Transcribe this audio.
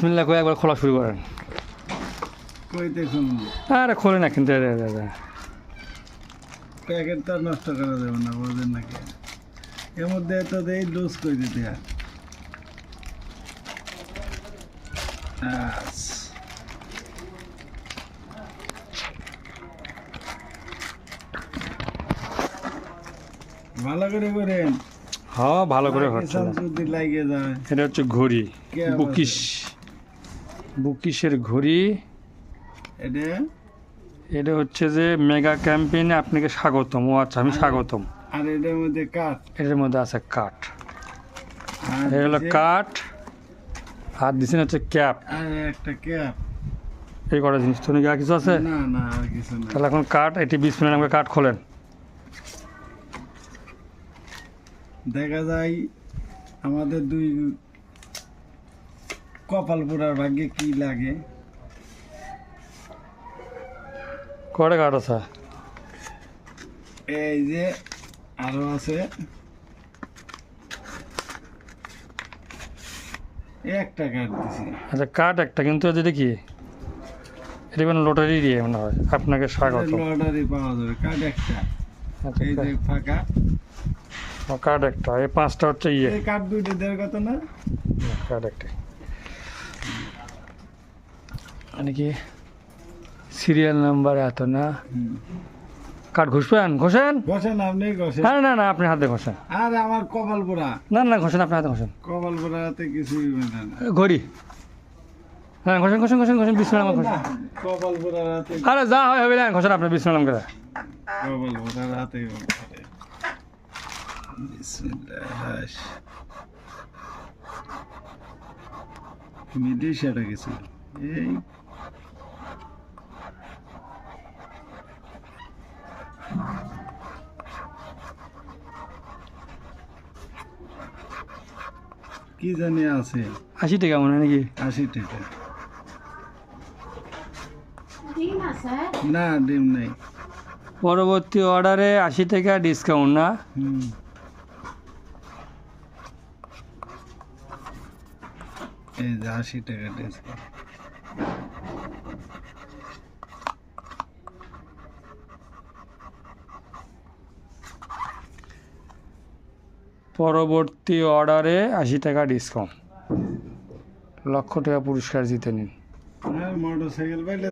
বিসমিল্লাহ করে একবার খোলা শুরু করেন। কই দেখুন আরে খোলে না কিন্তু প্যাকেট তো আর নষ্ট করা যাবে না, বলবেন নাকি? এর মধ্যে তো এই লুজ করে দিতে হয়। ভালো করে করেন। হ্যাঁ ভালো করে হচ্ছে না। যদি লাগিয়ে যায়। এটা হচ্ছে ঘড়ি, কে আবার বুকিশ, বুকিশের ঘড়ি। এটা এটা হচ্ছে যে মেগা ক্যাম্পেইনে আপনাকে স্বাগতম। ও আচ্ছা, আমি স্বাগতম। আর এটার মধ্যে কাঠ, এটার মধ্যে আছে কাঠ, আর এটা হলো কাঠ, আর দিচ্ছেন হচ্ছে ক্যাপ। আর একটা ক্যাপ। এই কটা জিনিস তো নাকি আর কিছু আছে? না না আর কিছু না। তাহলে এখন কাঠ, এটি বিসমিল্লাহ নামে কাঠ খোলেন। দেখা যায় আমাদের দুই কপাল পোড়ার ভাগ্যে কি লাগে। কটা কাঠ আছে? এই যে আরো আছে একটা কাঠ দিছি। আচ্ছা কাঠ একটা, কিন্তু যেটা কি এটা কোনো লটারি দিয়ে মনে হয়। আপনাকে স্বাগত। লটারি পাওয়া যাবে। কাঠ একটা, আচ্ছা এই যে ফাঁকা। কাঠ একটা, এই পাঁচটা হচ্ছে ইয়ে। এই কাঠ দুইটা দেওয়ার কথা না? কাঠ একটা মানে কি সিরিয়াল নাম্বার এত না। কাঠ ঘষবেন, ঘষেন। ঘষেন, আপনি ঘষেন। হ্যাঁ না না, আপনি হাতে ঘষেন। আরে আমার কপাল পোড়া। না না ঘষেন, আপনি হাতে ঘষেন। কপাল পোড়াতে কিছুই হবে না। ঘড়ি, হ্যাঁ ঘষেন ঘষেন ঘষেন ঘষেন, বিসমিল্লাহ ঘষেন। কপাল পোড়ার হাতে, আরে যা হয় হবে না, ঘষেন আপনি বিসমিল্লাহ করে। কপাল পোড়ার হাতে। বিসমিল্লাহ। মিডিয়ে সেটা গেছে এই কি জানি আছে 80 টাকা মনে হয় নাকি? 80 টাকা। না ডিম নেই। পরবর্তী অর্ডারে 80 টাকা ডিসকাউন্ট না? এই যে 80 টাকা ডিসকাউন্ট। পরবর্তী অর্ডারে 80 টাকা ডিসকাউন্ট, লক্ষ টাকা পুরস্কার জিতে নিন। মোটরসাইকেল পাইলে